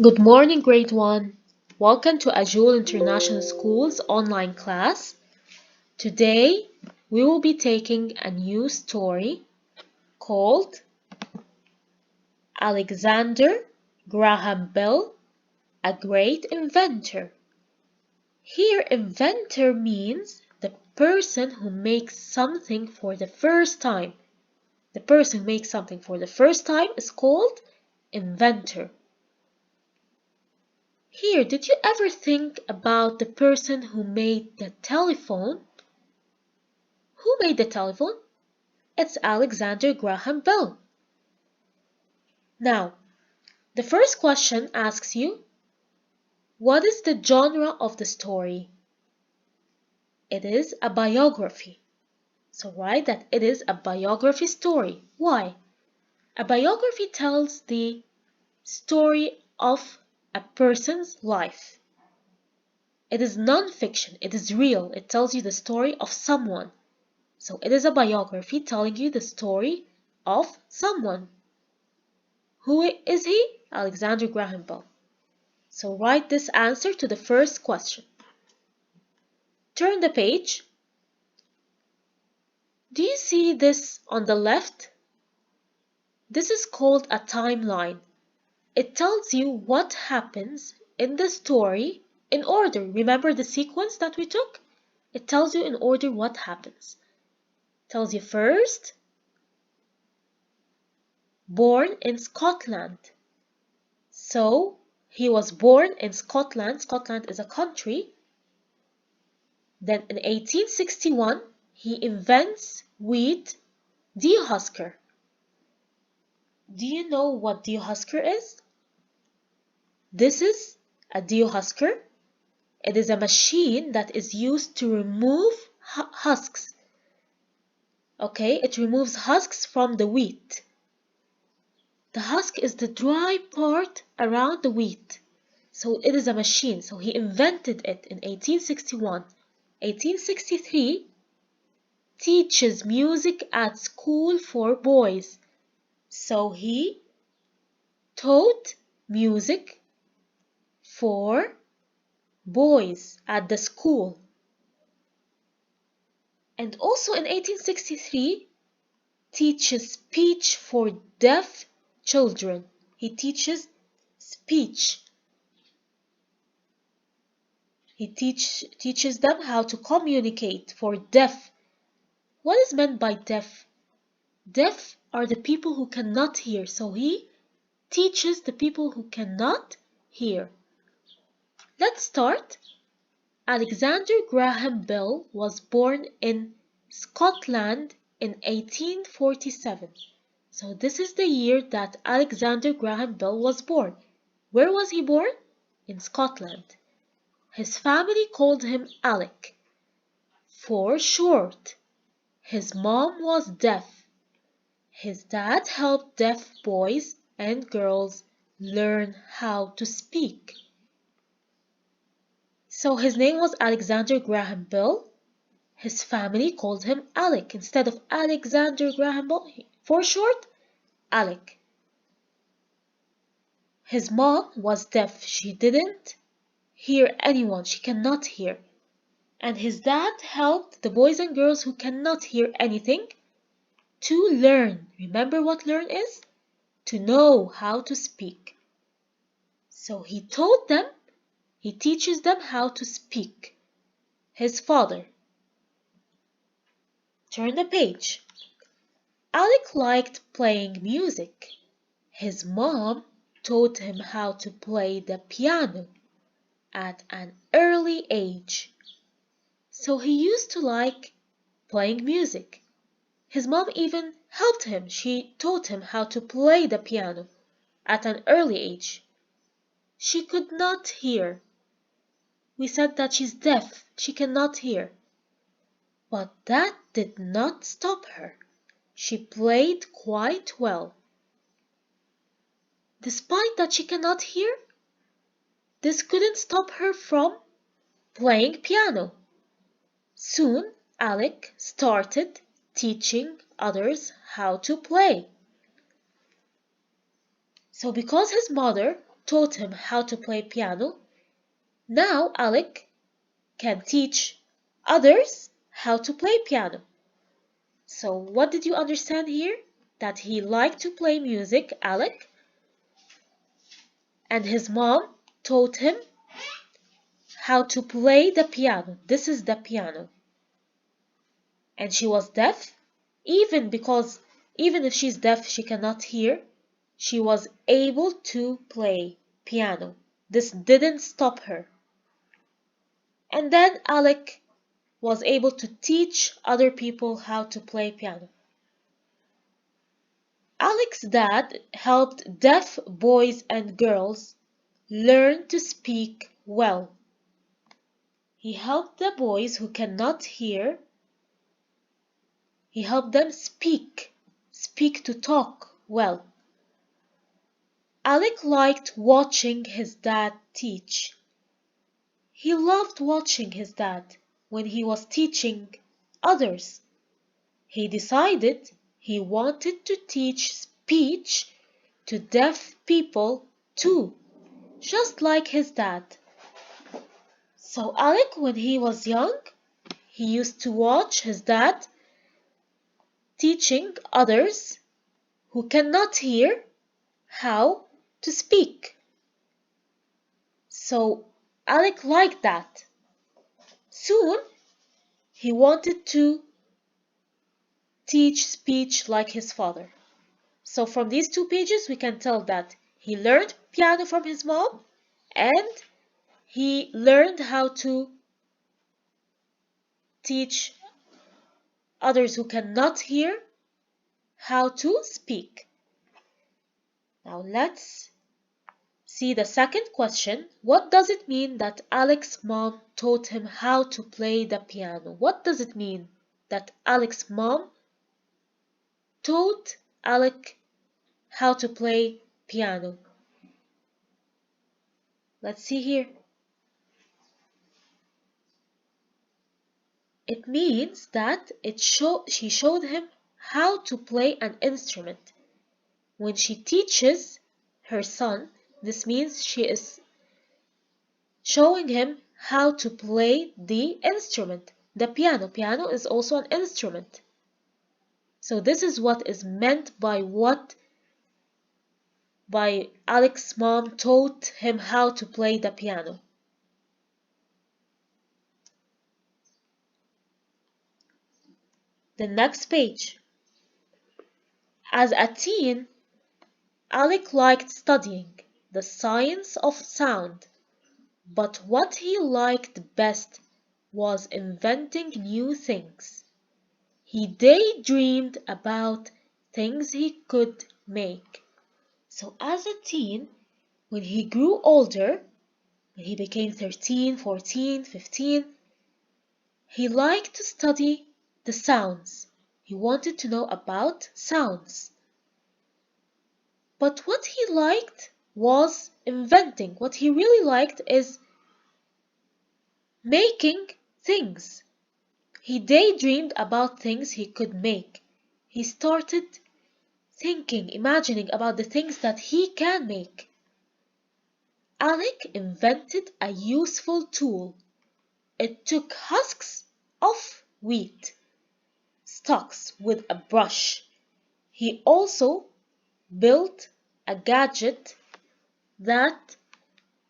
Good morning, grade 1. Welcome to Azul International School's online class. Today, we will be taking a new story called Alexander Graham Bell, a Great Inventor. Here, inventor means the person who makes something for the first time. The person who makes something for the first time is called inventor. Here, did you ever think about the person who made the telephone? Who made the telephone? It's Alexander Graham Bell. Now, the first question asks you, what is the genre of the story? It is a biography. So write that it is a biography story. Why? A biography tells the story of a person's life. It is non-fiction. It is real. It tells you the story of someone. So it is a biography telling you the story of someone. Who is he? Alexander Graham Bell. So write this answer to the first question. Turn the page. Do you see this on the left? This is called a timeline. It tells you what happens in the story in order. Remember the sequence that we took? It tells you in order what happens. It tells you first, born in Scotland. So he was born in Scotland. Scotland is a country. Then in 1861, he invents wheat dehusker. Do you know what dehusker is? This is a dehusker. It is a machine that is used to remove husks. Okay, it removes husks from the wheat. The husk is the dry part around the wheat. So it is a machine. So he invented it in 1861. 1863, teaches music at school for boys. So he taught music for boys at the school. And also in 1863, teaches speech for deaf children. He teaches speech. He teaches them how to communicate for deaf. What is meant by deaf? Deaf are the people who cannot hear. So he teaches the people who cannot hear. Let's start. Alexander Graham Bell was born in Scotland in 1847. So this is the year that Alexander Graham Bell was born. Where was he born? In Scotland. His family called him Alec for short. His mom was deaf. His dad helped deaf boys and girls learn how to speak. So his name was Alexander Graham Bell. His family called him Alec instead of Alexander Graham Bell. For short, Alec. His mom was deaf. She didn't hear anyone. She cannot hear. And his dad helped the boys and girls who cannot hear anything to learn. Remember what learn is? To know how to speak. So he taught them, he teaches them how to speak. His father. Turn the page. Alec liked playing music. His mom taught him how to play the piano at an early age. So he used to like playing music. His mom even helped him. She taught him how to play the piano at an early age. She could not hear. We said that she's deaf. She cannot hear. But that did not stop her. She played quite well. Despite that she cannot hear, this couldn't stop her from playing piano. Soon, Alec started teaching others how to play. So because his mother taught him how to play piano. Now Alec can teach others how to play piano. So what did you understand here? That he liked to play music, Alec, and his mom taught him how to play the piano. This is the piano. And she was deaf, even if she's deaf, she cannot hear. She was able to play piano. This didn't stop her. And then Alec was able to teach other people how to play piano. Alec's dad helped deaf boys and girls learn to speak well. He helped the boys who cannot hear. He helped them speak to talk well. Alec liked watching his dad teach. He loved watching his dad when he was teaching others. He decided he wanted to teach speech to deaf people too, just like his dad. So Alec, when he was young, he used to watch his dad teaching others who cannot hear how to speak. So Alec liked that. Soon, he wanted to teach speech like his father. So from these 2 pages, we can tell that he learned piano from his mom and he learned how to teach others who cannot hear how to speak. Now let's see the second question. What does it mean that Alec's mom taught him how to play the piano? What does it mean that Alec's mom taught Alec how to play piano? Let's see here. It means that she showed him how to play an instrument. When she teaches her son, this means she is showing him how to play the instrument, the piano. Piano is also an instrument. So this is what is meant by Alec's mom taught him how to play the piano. The next page. As a teen, Alec liked studying the science of sound, but what he liked best was inventing new things. He daydreamed about things he could make. So as a teen, when he grew older, when he became 13, 14, 15, he liked to study the sounds. He wanted to know about sounds. But what he liked was inventing. What he really liked is making things. He daydreamed about things he could make. He started thinking, imagining about the things that he can make. Alec invented a useful tool. It took husks of wheat, stalks with a brush. He also built a gadget that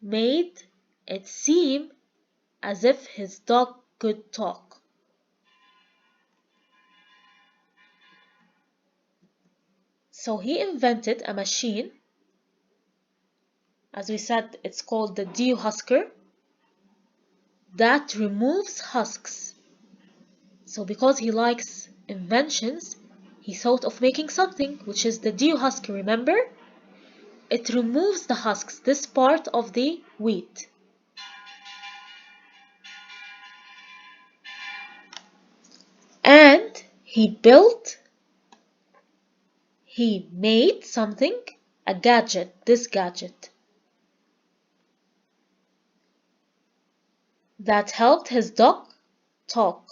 made it seem as if his dog could talk. So he invented a machine. As we said, it's called the dehusker, that removes husks. So because he likes inventions, he thought of making something, which is the dehusker, remember? It removes the husks, this part of the wheat. And he made something, a gadget, this gadget, that helped his dog talk.